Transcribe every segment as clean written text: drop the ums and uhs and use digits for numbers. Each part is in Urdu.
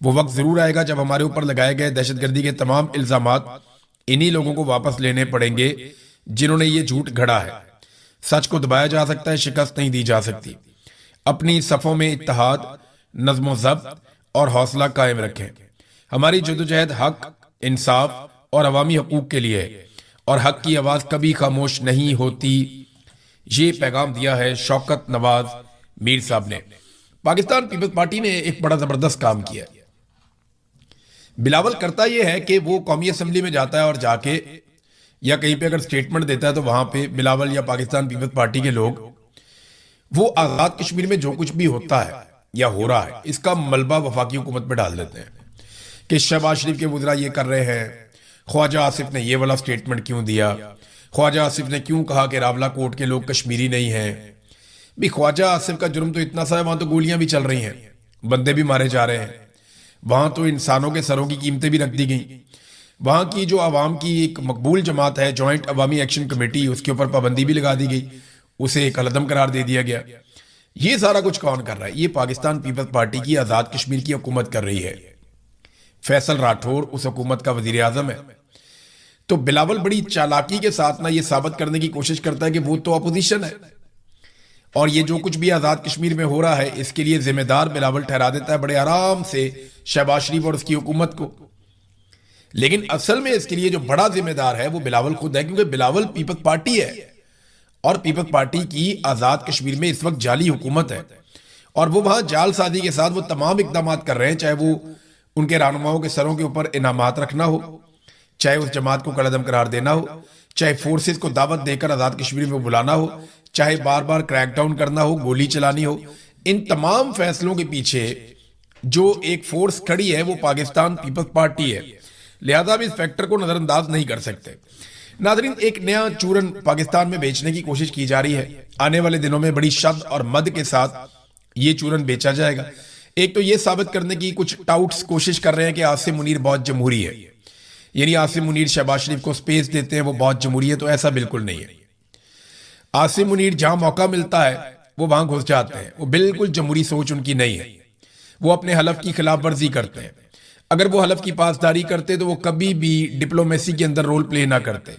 وہ وقت ضرور آئے گا جب ہمارے اوپر لگائے گئے دہشت گردی کے تمام الزامات انہی لوگوں کو واپس لینے پڑیں گے جنہوں نے یہ جھوٹ گھڑا ہے۔ سچ کو دبایا جا سکتا ہے، شکست نہیں دی جا سکتی۔ اپنی صفوں میں اتحاد، نظم و ضبط اور حوصلہ قائم رکھیں۔ ہماری جدوجہد حق، انصاف اور عوامی حقوق کے لیے ہے، اور حق کی آواز کبھی خاموش نہیں ہوتی۔ یہ پیغام دیا ہے شوکت نواز میر صاحب نے۔ پاکستان پیپلز پارٹی نے ایک بڑا زبردست کام کیا ہے۔ بلاول کرتا یہ ہے کہ وہ قومی اسمبلی میں جاتا ہے اور جا کے یا کہیں پہ اگر سٹیٹمنٹ دیتا ہے تو وہاں پہ بلاول یا پاکستان پیپلز پارٹی کے لوگ وہ آزاد کشمیر میں جو کچھ بھی ہوتا ہے یا ہو رہا ہے اس کا ملبہ وفاقی حکومت پہ ڈال دیتے ہیں کہ شہباز شریف کے وزراء یہ کر رہے ہیں، خواجہ آصف نے یہ والا سٹیٹمنٹ کیوں دیا، خواجہ آصف نے کیوں کہا کہ راولہ کوٹ کے لوگ کشمیری نہیں ہیں۔ بھی خواجہ آصف کا جرم تو اتنا سا ہے، وہاں تو گولیاں بھی چل رہی ہیں، بندے بھی مارے جا رہے ہیں، وہاں تو انسانوں کے سروں کی قیمتیں بھی رکھ دی گئیں، وہاں کی جو عوام کی ایک مقبول جماعت ہے جوائنٹ عوامی ایکشن کمیٹی، اس کے اوپر پابندی بھی لگا دی گئی، اسے ایک العدم قرار دے دیا گیا۔ یہ سارا کچھ کون کر رہا ہے؟ یہ پاکستان پیپلز پارٹی کی آزاد کشمیر کی حکومت کر رہی ہے۔ فیصل راٹھور اس حکومت کا وزیر اعظم ہے۔ تو بلاول بڑی چالاکی کے ساتھ نہ یہ ثابت کرنے کی کوشش کرتا ہے کہ وہ تو اپوزیشن ہے اور یہ جو کچھ بھی آزاد کشمیر میں ہو رہا ہے اس کے لیے ذمہ دار بلاول ٹھہرا دیتا ہے بڑے آرام سے شہباز شریف اور اس کی حکومت کو۔ لیکن اصل میں اس کے لیے جو بڑا ذمہ دار ہے وہ بلاول خود ہے، کیونکہ بلاول پیپلز پارٹی ہے اور پیپلز پارٹی کی آزاد کشمیر میں اس وقت جعلی حکومت ہے، اور وہ وہاں جال سازی کے ساتھ وہ تمام اقدامات کر رہے ہیں، چاہے وہ ان کے رہنماؤں کے سروں کے اوپر انعامات رکھنا ہو، چاہے اس جماعت کو کالعدم قرار دینا ہو، چاہے فورسز کو دعوت دے کر آزاد کشمیر میں بلانا ہو، چاہے بار بار کریک ڈاؤن کرنا ہو، گولی چلانی ہو۔ ان تمام فیصلوں کے پیچھے جو ایک فورس کھڑی ہے وہ پاکستان پیپلز پارٹی ہے، لہذا بھی اس فیکٹر کو نظر انداز نہیں کر سکتے۔ ناظرین، ایک نیا چورن پاکستان میں بیچنے کی کوشش کی جا رہی ہے، آنے والے دنوں میں بڑی شد اور مد کے ساتھ یہ چورن بیچا جائے گا۔ ایک تو یہ ثابت کرنے کی کچھ ٹاؤٹس کوشش کر رہے ہیں کہ عاصم منیر بہت جمہوری ہے، یعنی عاصم منیر شہباز شریف کو سپیس دیتے ہیں، وہ بہت جمہوری ہے، تو ایسا بالکل نہیں ہے۔ عاصم منیر جہاں موقع ملتا ہے وہ وہاں گھس جاتے ہیں، وہ بالکل جمہوری سوچ ان کی نہیں ہے، وہ اپنے حلف کی خلاف ورزی کرتے ہیں۔ اگر وہ حلف کی پاسداری کرتے تو وہ کبھی بھی ڈپلومیسی کے اندر رول پلے نہ کرتے،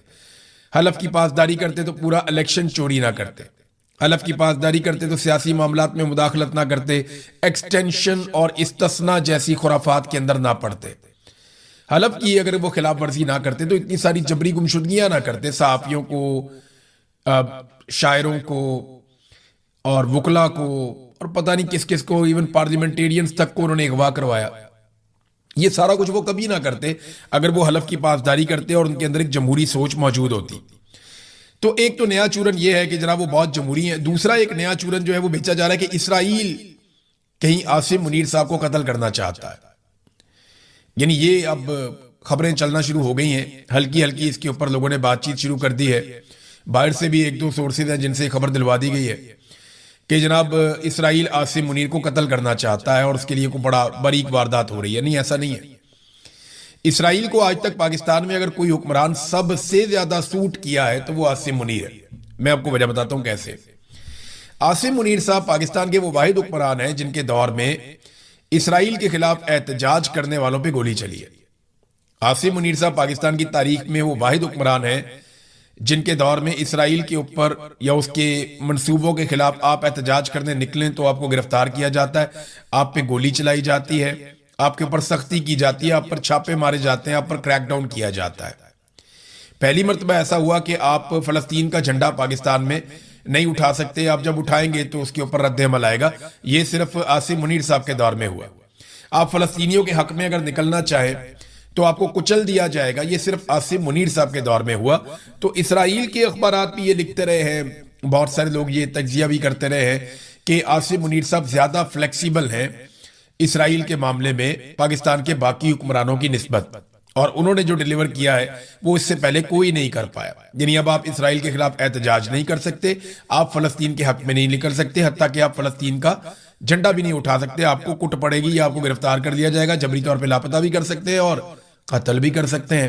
حلف کی پاسداری کرتے تو پورا الیکشن چوری نہ کرتے، حلف کی پاسداری کرتے تو سیاسی معاملات میں مداخلت نہ کرتے، ایکسٹینشن اور استثناء جیسی خرافات کے اندر نہ پڑتے۔ حلف کی اگر وہ خلاف ورزی نہ کرتے تو اتنی ساری جبری گمشدگیاں نہ کرتے، صحافیوں کو، شاعروں کو اور وکلا کو اور پتہ نہیں کس کس کو، ایون پارلیمنٹیرینز تک کو انہوں نے اغوا کروایا۔ یہ سارا کچھ وہ کبھی نہ کرتے اگر وہ حلف کی پاسداری کرتے اور ان کے اندر ایک جمہوری سوچ موجود ہوتی۔ تو ایک تو نیا چورن یہ ہے کہ جناب وہ بہت جمہوری ہیں، دوسرا ایک نیا چورن جو ہے وہ بیچا جا رہا ہے کہ اسرائیل کہیں عاصم منیر صاحب کو قتل کرنا چاہتا ہے۔ یعنی یہ اب خبریں چلنا شروع ہو گئی ہیں، ہلکی ہلکی اس کے اوپر لوگوں نے بات چیت شروع کر دی ہے، باہر سے بھی ایک دو سورسز ہیں جن سے خبر دلوا دی گئی ہے کہ جناب اسرائیل عاصم منیر کو قتل کرنا چاہتا ہے اور اس کے لیے کوئی بڑا باریک واردات ہو رہی ہے۔ نہیں، ایسا نہیں ہے۔ اسرائیل کو آج تک پاکستان میں اگر کوئی حکمران سب سے زیادہ سوٹ کیا ہے تو وہ عاصم منیر ہے۔ میں آپ کو وجہ بتاتا ہوں کیسے۔ عاصم منیر صاحب پاکستان کے وہ واحد حکمران ہیں جن کے دور میں اسرائیل کے خلاف احتجاج کرنے والوں پہ گولی چلی ہے۔ عاصم منیر صاحب پاکستان کی تاریخ میں وہ واحد حکمران ہیں جن کے دور میں اسرائیل کے اوپر یا اس کے منصوبوں کے خلاف آپ احتجاج کرنے نکلیں تو آپ کو گرفتار کیا جاتا ہے، آپ پہ گولی چلائی جاتی ہے، آپ کے اوپر سختی کی جاتی ہے، آپ پر چھاپے مارے جاتے ہیں، آپ پر کریک ڈاؤن کیا جاتا ہے۔ پہلی مرتبہ ایسا ہوا کہ آپ فلسطین کا جھنڈا پاکستان میں نہیں اٹھا سکتے، آپ جب اٹھائیں گے تو اس کے اوپر رد عمل آئے گا۔ یہ صرف عاصم منیر صاحب کے دور میں ہوا۔ آپ فلسطینیوں کے حق میں اگر نکلنا چاہیں تو آپ کو کچل دیا جائے گا، یہ صرف عاصم منیر صاحب کے دور میں ہوا۔ تو اسرائیل کے اخبارات بھی یہ لکھتے رہے ہیں، بہت سارے لوگ یہ تجزیہ بھی کرتے رہے ہیں کہ عاصم منیر صاحب زیادہ فلیکسیبل ہیں اسرائیل کے معاملے میں پاکستان کے باقی حکمرانوں کی نسبت، اور انہوں نے جو ڈیلیور کیا ہے وہ اس سے پہلے کوئی نہیں کر پایا۔ یعنی اب آپ اسرائیل کے خلاف احتجاج نہیں کر سکتے، آپ فلسطین کے حق میں نہیں نکل سکتے، حتیٰ کہ آپ فلسطین کا جھنڈا بھی نہیں اٹھا سکتے، آپ کو کٹ پڑے گی یا آپ کو گرفتار کر لیا جائے گا، جبری طور پہ لاپتہ بھی کر سکتے ہیں اور قتل بھی کر سکتے ہیں۔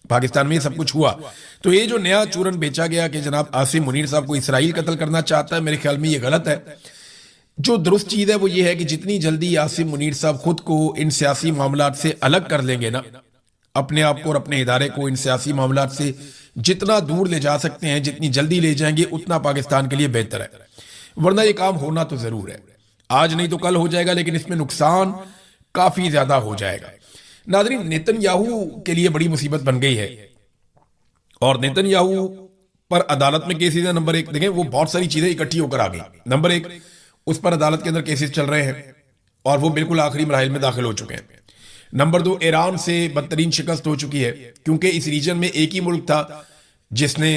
پاکستان میں یہ سب کچھ ہوا۔ تو یہ جو نیا چورن بیچا گیا کہ جناب عاصم منیر صاحب کو اسرائیل قتل کرنا چاہتا ہے، میرے خیال میں یہ غلط ہے۔ جو درست چیز ہے وہ یہ ہے کہ جتنی جلدی عاصم منیر صاحب خود کو ان سیاسی معاملات سے الگ کر لیں گے نا، اپنے آپ کو اور اپنے ادارے کو ان سیاسی معاملات سے جتنا دور لے جا سکتے ہیں، جتنی جلدی لے جائیں گے اتنا پاکستان کے لیے بہتر ہے، ورنہ یہ کام ہونا تو ضرور ہے، آج نہیں تو کل ہو جائے گا، لیکن اس میں نقصان کافی زیادہ ہو جائے گا۔ ناظرین، نیتن یاہو کے لیے بڑی مصیبت بن گئی ہے، اور نیتن یاہو پر عدالت میں کیسز ہے۔ نمبر ایک دیکھیں، وہ بہت ساری چیزیں اکٹھی ہو کر آ گئی۔ نمبر ایک، اس پر عدالت کے اندر کیسز چل رہے ہیں اور وہ بالکل آخری مراحل میں داخل ہو چکے ہیں۔ نمبر دو، ایران سے بدترین شکست ہو چکی ہے، کیونکہ اس ریجن میں ایک ہی ملک تھا جس نے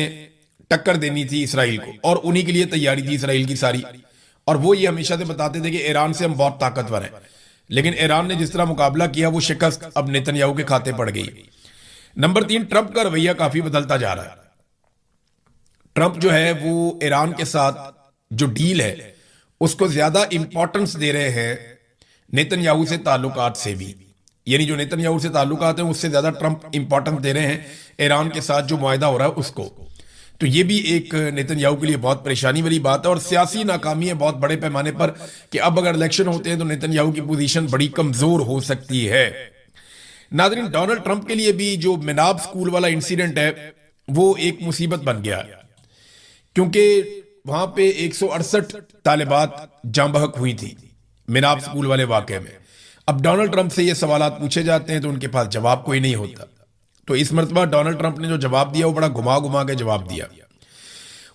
ٹکر دینی تھی اسرائیل کو، اور انہی کے لیے تیاری تھی اسرائیل کی ساری، اور وہ یہ ہمیشہ سے بتاتے تھے کہ ایران سے ہم بہت طاقتور ہیں، لیکن ایران نے جس طرح مقابلہ کیا وہ شکست اب نیتن یاہو کے کھاتے پڑ گئی۔ نمبر تین، ٹرمپ کا رویہ کافی بدلتا جا رہا ہے۔ ٹرمپ جو ہے وہ ایران کے ساتھ جو ڈیل ہے اس کو زیادہ امپورٹنس دے رہے ہیں نیتن یاہو سے تعلقات سے بھی، یعنی جو نیتن یاہو سے تعلقات ہیں اس سے زیادہ ٹرمپ امپورٹنس دے رہے ہیں ایران کے ساتھ جو معاہدہ ہو رہا ہے اس کو۔ تو یہ بھی ایک نیتن یاہو کے لیے بہت پریشانی والی بات ہے، اور سیاسی ناکامی ہے بہت بڑے پیمانے پر کہ اب اگر الیکشن ہوتے ہیں تو نیتن یاہو کی پوزیشن بڑی کمزور ہو سکتی ہے۔ ناظرین، ڈونلڈ ٹرمپ کے لیے بھی جو مناب سکول والا انسیڈنٹ ہے وہ ایک مصیبت بن گیا، کیونکہ وہاں پہ 168 طالبات جاں بحق ہوئی تھی مناب سکول والے واقعے میں۔ اب ڈونلڈ ٹرمپ سے یہ سوالات پوچھے جاتے ہیں تو ان کے پاس جواب کوئی نہیں ہوتا، تو اس مرتبہ ڈونلڈ ٹرمپ نے جو جواب دیا وہ بڑا گھما گھما کے جواب دیا۔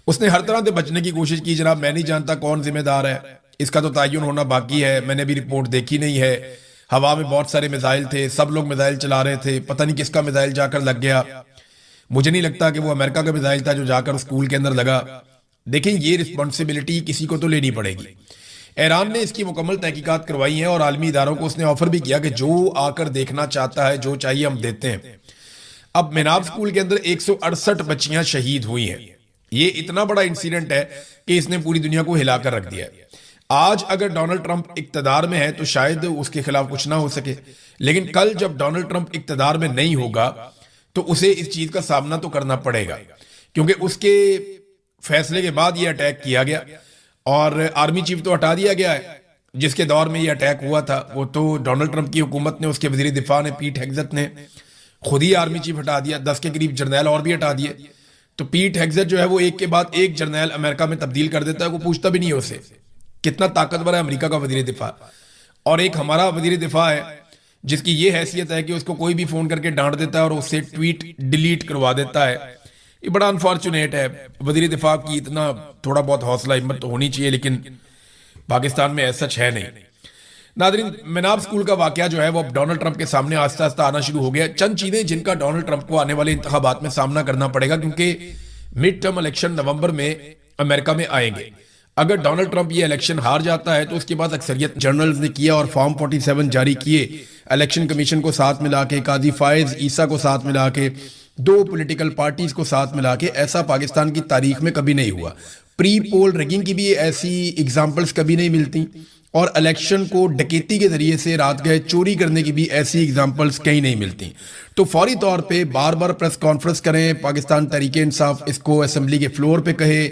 اس نے ہر طرح سے بچنے کی کوشش کی، جناب میں نہیں جانتا کون ذمہ دار ہے، اس کا تو تعین ہونا باقی ہے، میں نے بھی رپورٹ دیکھی نہیں ہے، ہوا میں بہت سارے میزائل تھے، سب لوگ میزائل چلا رہے تھے، پتہ نہیں کس کا میزائل جا کر لگ گیا، مجھے نہیں لگتا کہ وہ امریکہ کا میزائل تھا جو جا کر اسکول کے اندر لگا۔ دیکھیں، یہ رسپانسبلٹی کسی کو تو لینی پڑے گی۔ ایران نے اس کی مکمل تحقیقات کروائی ہیں اور عالمی اداروں کو اس نے آفر بھی کیا کہ جو آ کر دیکھنا چاہتا ہے، جو چاہیے ہم دیتے ہیں۔ اب مناب سکول کے اندر 168 بچیاں شہید ہوئی ہیں، یہ اتنا بڑا انسیڈنٹ ہے کہ اس نے پوری دنیا کو ہلا کر رکھ دیا ہے۔ آج اگر ڈونلڈ ٹرمپ اقتدار میں ہے تو شاید اس کے خلاف کچھ نہ ہو سکے، لیکن کل جب ڈونلڈ ٹرمپ اقتدار میں نہیں ہوگا تو اسے اس چیز کا سامنا تو کرنا پڑے گا، کیونکہ اس کے فیصلے کے بعد یہ اٹیک کیا گیا اور آرمی چیف تو ہٹا دیا گیا ہے۔ جس کے دور میں یہ اٹیک ہوا تھا وہ تو ڈونلڈ ٹرمپ کی حکومت نے، اس کے وزیر دفاع نے، پیٹ ہیگزت نے خود ہی آرمی چیف ہٹا دیا، 10 کے قریب جرنیل اور بھی ہٹا دیے۔ تو پیٹ ہیگزت جو ہے وہ ایک کے بعد ایک جرنیل امریکہ میں تبدیل کر دیتا ہے، وہ پوچھتا بھی نہیں ہے اسے کتنا طاقتور ہے امریکہ کا وزیر دفاع، اور ایک ہمارا وزیر دفاع ہے جس کی یہ حیثیت ہے کہ اس کو کوئی بھی فون کر کے ڈانٹ دیتا ہے اور اس سے ٹویٹ ڈیلیٹ کروا دیتا ہے۔ یہ بڑا انفارچونیٹ ہے، وزیر دفاع کی اتنا تھوڑا بہت حوصلہ ہمت تو ہونی چاہیے، لیکن پاکستان میں ایسا سچ ہے نہیں۔ ناظرین، مناب سکول کا واقعہ جو ہے وہ اب ڈونلڈ ٹرمپ کے سامنے آہستہ آہستہ آنا شروع ہو گیا۔ چند چیزیں جن کا ڈونلڈ ٹرمپ کو آنے والے انتخابات میں سامنا کرنا پڑے گا، کیونکہ مڈ ٹرم الیکشن نومبر میں امریکہ میں آئیں گے۔ اگر ڈونلڈ ٹرمپ یہ الیکشن ہار جاتا ہے تو اس کے بعد اکثریت جرنلز نے کیا اور فارم 47 جاری کیے، الیکشن کمیشن کو ساتھ ملا کے، قاضی فائز عیسیٰ کو ساتھ ملا کے، 2 پولیٹیکل پارٹیز کو ساتھ ملا کے، ایسا پاکستان کی تاریخ میں کبھی نہیں ہوا۔ پری پول ریگنگ کی بھی ایسی ایگزامپلز کبھی نہیں ملتی، اور الیکشن کو ڈکیتی کے ذریعے سے رات گئے چوری کرنے کی بھی ایسی ایگزامپلز کہیں نہیں ملتی۔ تو فوری طور پہ بار بار پریس کانفرنس کریں، پاکستان تحریک انصاف اس کو اسمبلی کے فلور پہ کہے،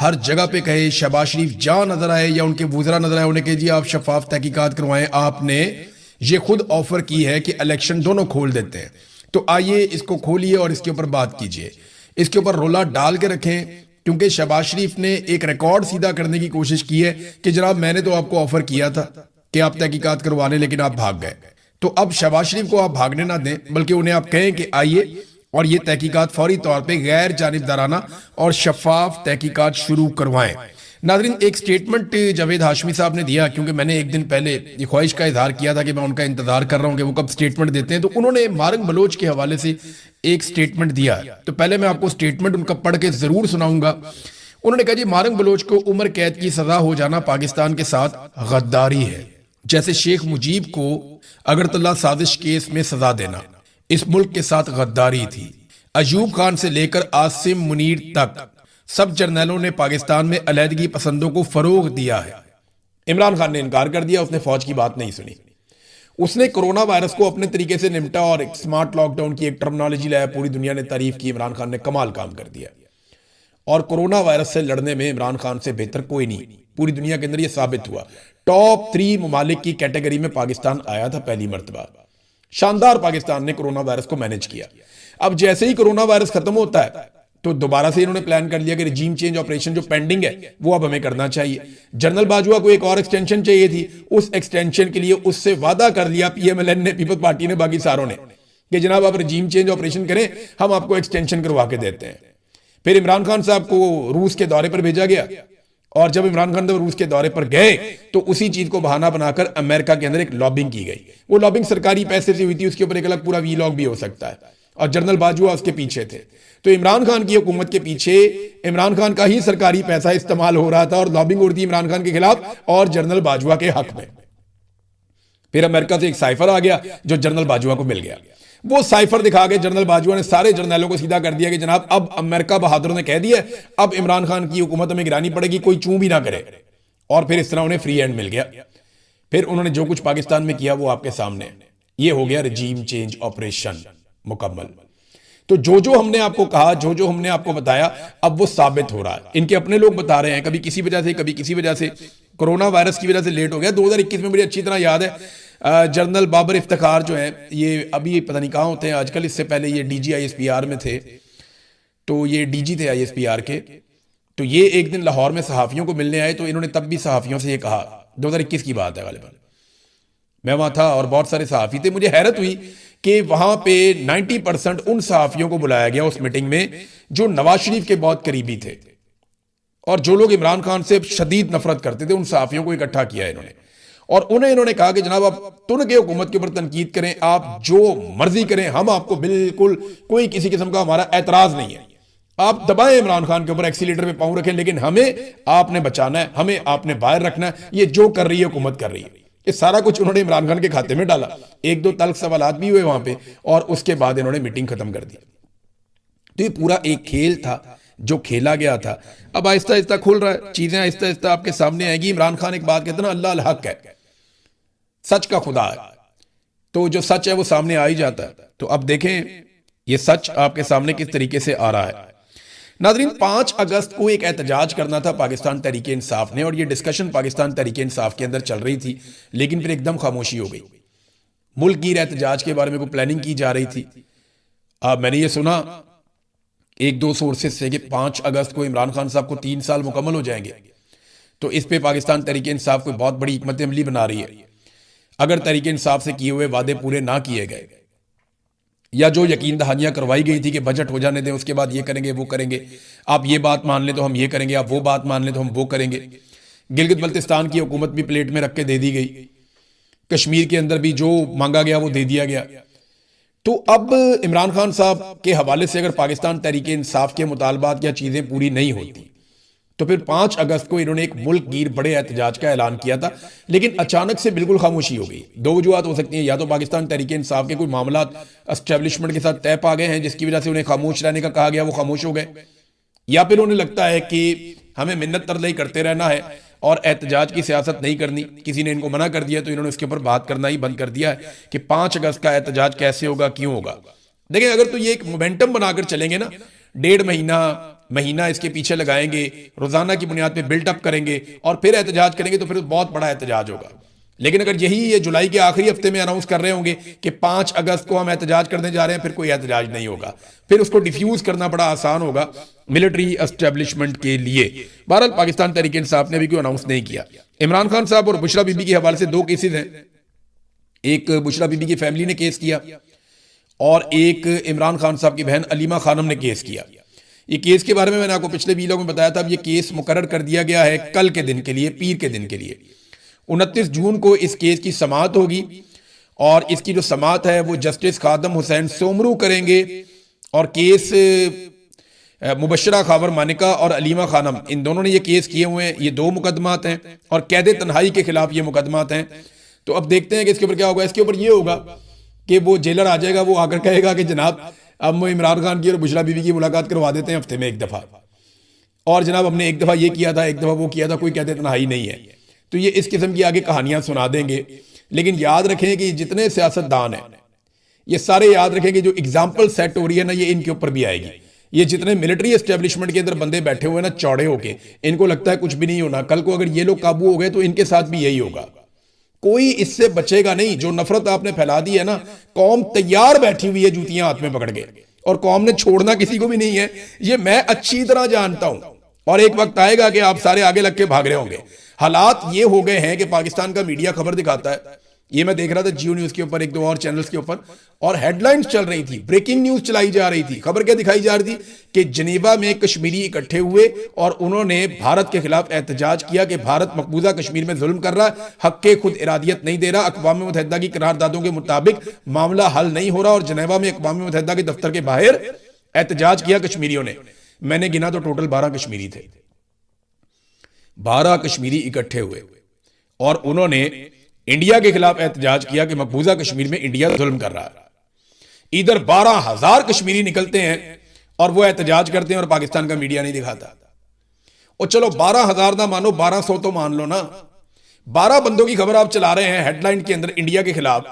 ہر جگہ پہ کہے، شہباز شریف جہاں نظر آئے یا ان کے وزراء نظر آئے انہیں کہ جی آپ شفاف تحقیقات کروائیں، آپ نے یہ خود آفر کی ہے کہ الیکشن دونوں کھول دیتے ہیں، تو آئیے اس کو کھولیے اور اس کے اوپر بات کیجئے، اس کے اوپر رولا ڈال کے رکھیں، کیونکہ شہباز شریف نے ایک ریکارڈ سیدھا کرنے کی کوشش کی ہے کہ جناب میں نے تو آپ کو آفر کیا تھا کہ آپ تحقیقات کروا لیں، لیکن آپ بھاگ گئے۔ تو اب شہباز شریف کو آپ بھاگنے نہ دیں، بلکہ انہیں آپ کہیں کہ آئیے اور یہ تحقیقات فوری طور پہ غیر جانبدارانہ اور شفاف تحقیقات شروع کروائیں۔ ناظرین، ایک سٹیٹمنٹ جاوید ہاشمی صاحب نے دیا، کیونکہ میں نے ایک دن پہلے یہ خواہش کا اظہار کیا تھا کہ میں ان کا انتظار کر رہا ہوں کہ وہ کب سٹیٹمنٹ دیتے ہیں، تو انہوں نے مارنگ بلوچ کے حوالے سے ایک سٹیٹمنٹ دیا۔ تو پہلے میں آپ کو سٹیٹمنٹ ان کا پڑھ کے ضرور سناؤں گا۔ انہوں نے کہا جی مارنگ بلوچ کو عمر قید کی سزا ہو جانا پاکستان کے ساتھ غداری ہے، جیسے شیخ مجیب کو اگرتلہ سازش کیس میں سزا دینا اس ملک کے ساتھ غداری تھی۔ ایوب خان سے لے کر عاصم منیر تک سب جرنیلوں نے پاکستان میں علیحدگی پسندوں کو فروغ دیا ہے۔ عمران خان نے انکار کر دیا، اس نے فوج کی بات نہیں سنی، اس نے کرونا وائرس کو اپنے طریقے سے نمٹا اور ایک سمارٹ لاک ڈاؤن کی ایک ٹرمنالوجی لایا، پوری دنیا نے تعریف کی، عمران خان نے کمال کام کر دیا، اور کرونا وائرس سے لڑنے میں عمران خان سے بہتر کوئی نہیں۔ پوری دنیا کے اندر یہ ثابت ہوا. ٹاپ 3 ممالک کی کیٹیگری میں پاکستان آیا تھا پہلی مرتبہ. شاندار پاکستان نے کرونا وائرس کو مینج کیا. اب جیسے ہی کرونا وائرس ختم ہوتا ہے تو دوبارہ سے انہوں نے پلان کر لیا کہ رجیم چینج آپریشن جو پینڈنگ ہے وہ اب ہمیں کرنا چاہیے. جنرل باجوہ کو ایک اور ایکسٹینشن چاہیے تھی. اس ایکسٹینشن کے لیے اس سے وعدہ کر لیا پی ایم ایل این نے, پیپلز پارٹی نے, باقی ساروں نے, کہ جناب آپ رجیم چینج آپریشن کریں, ہم آپ کو ایکسٹینشن کروا کے دیتے ہیں. پھر عمران خان صاحب کو روس کے دورے پر بھیجا گیا, اور جب عمران خان روس کے دورے پر گئے تو اسی چیز کو بہانہ بنا کر امریکہ کے اندر ایک لابنگ کی گئی. وہ لابنگ سرکاری پیسے سے ہوئی تھی, اس کے اوپر ایک الگ پورا وی لاگ بھی ہو سکتا ہے, اور جنرل باجوہ اس کے پیچھے تھے. تو عمران خان کی حکومت کے پیچھے عمران خان کا ہی سرکاری پیسہ استعمال ہو رہا تھا, اور لابنگ ہو رہی تھی عمران خان کے خلاف اور جنرل باجوہ کے حق میں. پھر امریکہ سے ایک سائفر آ گیا جو جنرل باجوہ کو مل گیا. وہ سائفر دکھا کے جنرل باجوہ نے سارے جرنیلوں کو سیدھا کر دیا کہ جناب اب امریکہ بہادروں نے کہہ دیا, اب عمران خان کی حکومت میں گرانی پڑے گی, کوئی چوں بھی نہ کرے. اور پھر اس طرح انہیں فری ہینڈ مل گیا. پھر انہوں نے جو کچھ پاکستان میں کیا وہ آپ کے سامنے. یہ ہو گیا رجیم چینج آپریشن مکمل. تو جو ہم نے آپ کو کہا, جو ہم نے آپ کو بتایا, اب وہ ثابت ہو رہا ہے. ان کے اپنے لوگ بتا رہے ہیں, کبھی کسی وجہ سے, کبھی کسی وجہ سے, کرونا وائرس کی وجہ سے لیٹ ہو گیا. 2021 میں بڑی اچھی طرح یاد ہے, جنرل بابر افتخار جو ہیں, یہ ابھی پتہ نہیں کہاں ہوتے ہیں آج کل, اس سے پہلے یہ D G I S P R میں تھے, تو یہ ڈی جی تھے آئی ایس پی آر کے. تو یہ ایک دن لاہور میں صحافیوں کو ملنے آئے, تو انہوں نے تب بھی صحافیوں سے یہ کہا, 2021 کی بات ہے غالباً, میں وہاں تھا اور بہت سارے صحافی تھے. مجھے حیرت ہوئی کہ وہاں پہ 90% ان صحافیوں کو بلایا گیا اس میٹنگ میں جو نواز شریف کے بہت قریبی تھے, اور جو لوگ عمران خان سے شدید نفرت کرتے تھے, ان صحافیوں کو اکٹھا کیا انہوں نے. اور انہوں نے کہا کہ جناب آپ تن کے حکومت کے اوپر تنقید کریں, آپ جو مرضی کریں, ہم آپ کو بالکل کوئی کسی قسم کا ہمارا اعتراض نہیں ہے. آپ دبائیں عمران خان کے اوپر, ایکسیلیٹر پہ پاؤں رکھیں, لیکن ہمیں آپ نے بچانا ہے, ہمیں آپ نے باہر رکھنا ہے. یہ جو کر رہی ہے حکومت کر رہی ہے. یہ سارا کچھ انہوں نے عمران خان کے کھاتے میں ڈالا. 1-2 تلخ سوالات بھی ہوئے وہاں پہ, اور اس کے بعد انہوں نے میٹنگ ختم کر دی. تو یہ پورا ایک کھیل تھا جو کھیلا گیا تھا. اب آہستہ آہستہ کھل رہا ہے, چیزیں آہستہ آہستہ آپ کے سامنے آئیں گی. عمران خان ایک بات کہتے ہیں نا, اللہ الحق ہے, سچ کا خدا ہے, تو جو سچ ہے وہ سامنے آ ہی جاتا ہے. تو اب دیکھیں یہ سچ آپ کے سامنے کس طریقے سے آ رہا ہے. ناظرین, 5 اگست کو ایک احتجاج کرنا تھا پاکستان تحریک انصاف نے, اور یہ ڈسکشن پاکستان تحریک انصاف کے اندر چل رہی تھی, لیکن پھر ایک دم خاموشی ہو گئی. ملک گیر احتجاج کے بارے میں کوئی پلاننگ کی جا رہی تھی. میں نے یہ سنا 1-2 سورسز سے کہ 5 اگست کو عمران خان صاحب کو 3 سال مکمل ہو جائیں گے. تو اس پہ پاکستان تحریک انصاف کوئی بہت بڑی حکمت عملی بنا رہی ہے. اگر تحریک انصاف سے کیے ہوئے وعدے پورے نہ کیے گئے, یا جو یقین دہانیاں کروائی گئی تھی کہ بجٹ ہو جانے دیں, اس کے بعد یہ کریں گے وہ کریں گے, آپ یہ بات مان لیں تو ہم یہ کریں گے, آپ وہ بات مان لیں تو ہم وہ کریں گے. گلگت بلتستان کی حکومت بھی پلیٹ میں رکھ کے دے دی گئی, کشمیر کے اندر بھی جو مانگا گیا وہ دے دیا گیا. تو اب عمران خان صاحب کے حوالے سے اگر پاکستان تحریک انصاف کے مطالبات یا چیزیں پوری نہیں ہوتی تو پھر 5 اگست کو انہوں نے ایک ملک گیر بڑے احتجاج کا اعلان کیا تھا, لیکن اچانک سے بالکل خاموشی ہو گئی. 2 وجوہات ہو سکتی ہیں, یا تو پاکستان تحریک انصاف کے کوئی معاملات اسٹیبلشمنٹ کے ساتھ طے پا گئے ہیں جس کی وجہ سے انہیں خاموش رہنے کا کہا گیا, وہ خاموش ہو گئے, یا پھر انہیں لگتا ہے کہ ہمیں منت ترلئی کرتے رہنا ہے اور احتجاج کی سیاست نہیں کرنی. کسی نے ان کو منع کر دیا تو انہوں نے اس کے اوپر بات کرنا ہی بند کر دیا ہے کہ 5 اگست کا احتجاج کیسے ہوگا, کیوں ہوگا. دیکھیں, اگر تو یہ ایک مومنٹم بنا کر چلیں گے نا, 1.5 مہینہ اس کے پیچھے لگائیں گے, روزانہ کی بنیاد پہ بلٹ اپ کریں گے اور پھر احتجاج کریں گے, تو پھر بہت بڑا احتجاج ہوگا. لیکن اگر یہی یہ جولائی کے آخری ہفتے میں اناؤنس کر رہے ہوں گے کہ 5 اگست کو ہم احتجاج کرنے جا رہے ہیں, پھر کوئی احتجاج نہیں ہوگا. پھر اس کو ڈیفیوز کرنا بڑا آسان ہوگا ملٹری اسٹیبلشمنٹ کے لیے. بہرحال پاکستان تحریک انصاف نے بھی کوئی اناؤنس نہیں کیا. عمران خان صاحب اور بشرا بی بی کے حوالے سے 2 کیسز ہیں. ایک بشرا بی بی کی فیملی نے کیس کیا, اور ایک عمران خان صاحب کی بہن علیمہ خانم نے کیس کیا. یہ کیس کے بارے میں نے آپ کو پچھلے ویڈیو میں بتایا تھا. اب یہ کیس مقرر کر دیا گیا ہے کل کے دن کے لیے, پیر کے دن کے لیے. 29 جون کو اس کیس کی سماعت ہوگی, اور اس کی جو سماعت ہے وہ جسٹس خادم حسین سومرو کریں گے. اور کیس مبشرہ خاور مانکہ اور علیمہ خانم, ان دونوں نے یہ کیس کیے ہوئے ہیں. یہ 2 مقدمات ہیں, اور قید تنہائی کے خلاف یہ مقدمات ہیں. تو اب دیکھتے ہیں کہ اس کے اوپر کیا ہوگا. اس کے اوپر یہ ہوگا کہ وہ جیلر آ جائے گا, وہ آ کر کہے گا کہ جناب اب ہم عمران خان کی اور بشرا بی بی کی ملاقات کروا دیتے ہیں ہفتے میں 1 دفعہ, اور جناب ہم نے 1 دفعہ یہ کیا تھا, 1 دفعہ وہ کیا تھا, کوئی قید تنہائی نہیں ہے. تو یہ اس قسم کی آگے کہانیاں سنا دیں گے. لیکن یاد رکھیں کہ جتنے سیاستدان ہیں یہ سارے یاد رکھیں کہ جو اگزامپل سیٹ ہو رہی ہے نا, یہ ان کے اوپر بھی آئے گی. یہ جتنے ملٹری اسٹیبلشمنٹ کے اندر بندے بیٹھے ہوئے نا چوڑے ہو کے، ان کو لگتا ہے کچھ بھی نہیں ہونا، کل کو اگر یہ لوگ قابو ہو گئے تو ان کے ساتھ بھی یہی ہوگا، کوئی اس سے بچے گا نہیں۔ جو نفرت آپ نے پھیلا دی ہے نا، قوم تیار بیٹھی ہوئی ہے جوتیاں ہاتھ میں پکڑ کے، اور قوم نے چھوڑنا کسی کو بھی نہیں ہے، یہ میں اچھی طرح جانتا ہوں۔ اور ایک وقت آئے گا کہ آپ سارے آگے لگ کے بھاگ رہے ہوں گے۔ حالات یہ ہو گئے ہیں کہ پاکستان کا میڈیا خبر دکھاتا ہے، یہ میں دیکھ رہا تھا جیو نیوز کے اوپر، ایک دو اور چینلز کے اوپر، اور ہیڈ لائنز چل رہی تھی، بریکنگ نیوز چلائی جا رہی تھی۔ خبر کیا دکھائی جا رہی تھی کہ جنیوا میں کشمیری اکٹھے ہوئے اور انہوں نے بھارت کے خلاف احتجاج کیا کہ بھارت مقبوضہ کشمیر میں ظلم کر رہا ہے، حق کے خود ارادیت نہیں دے رہا، اقوام متحدہ کی قراردادوں کے مطابق معاملہ حل نہیں ہو رہا، اور جنیوا میں اقوام متحدہ کے دفتر کے باہر احتجاج کیا کشمیریوں نے۔ میں نے گنا تو ٹوٹل 12 کشمیری تھے، 12 کشمیری اکٹھے ہوئے اور انہوں نے انڈیا کے خلاف احتجاج کیا کہ مقبوضہ کشمیر میں انڈیا ظلم کر رہا ہے۔ ادھر 12,000 کشمیری نکلتے ہیں اور وہ احتجاج کرتے ہیں اور پاکستان کا میڈیا نہیں دکھاتا۔ اور چلو 12,000 نہ مانو، 1200 تو مان لو نا، 12 بندوں کی خبر آپ چلا رہے ہیں ہیڈ لائن کے اندر انڈیا کے خلاف،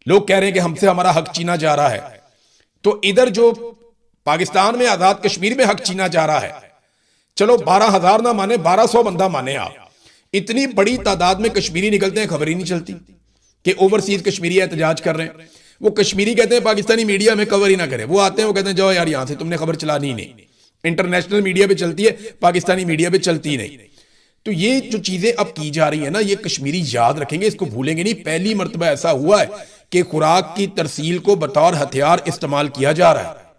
لوگ کہہ رہے ہیں کہ ہم سے ہمارا حق چھینا جا رہا ہے، تو ادھر جو پاکستان میں آزاد کشمیر میں حق چھینا جا رہا ہے، چلو 12,000 نہ مانے، 1200 بندہ مانے آپ، اتنی بڑی تعداد میں کشمیری نکلتے ہیں، خبر ہی نہیں چلتی کہ اوورسیز کشمیری احتجاج کر رہے ہیں۔ وہ کشمیری کہتے ہیں پاکستانی میڈیا میں کور ہی نہ کرے، وہ آتے ہیں وہ کہتے ہیں جاؤ یار یہاں سے، تم نے خبر چلانی ہی نہیں، انٹرنیشنل میڈیا پہ چلتی ہے، پاکستانی میڈیا پہ چلتی ہی نہیں۔ تو یہ جو چیزیں اب کی جا رہی ہیں نا، یہ کشمیری یاد رکھیں گے، اس کو بھولیں گے نہیں۔ پہلی مرتبہ ایسا ہوا ہے کہ خوراک کی ترسیل کو بطور ہتھیار استعمال کیا جا رہا ہے۔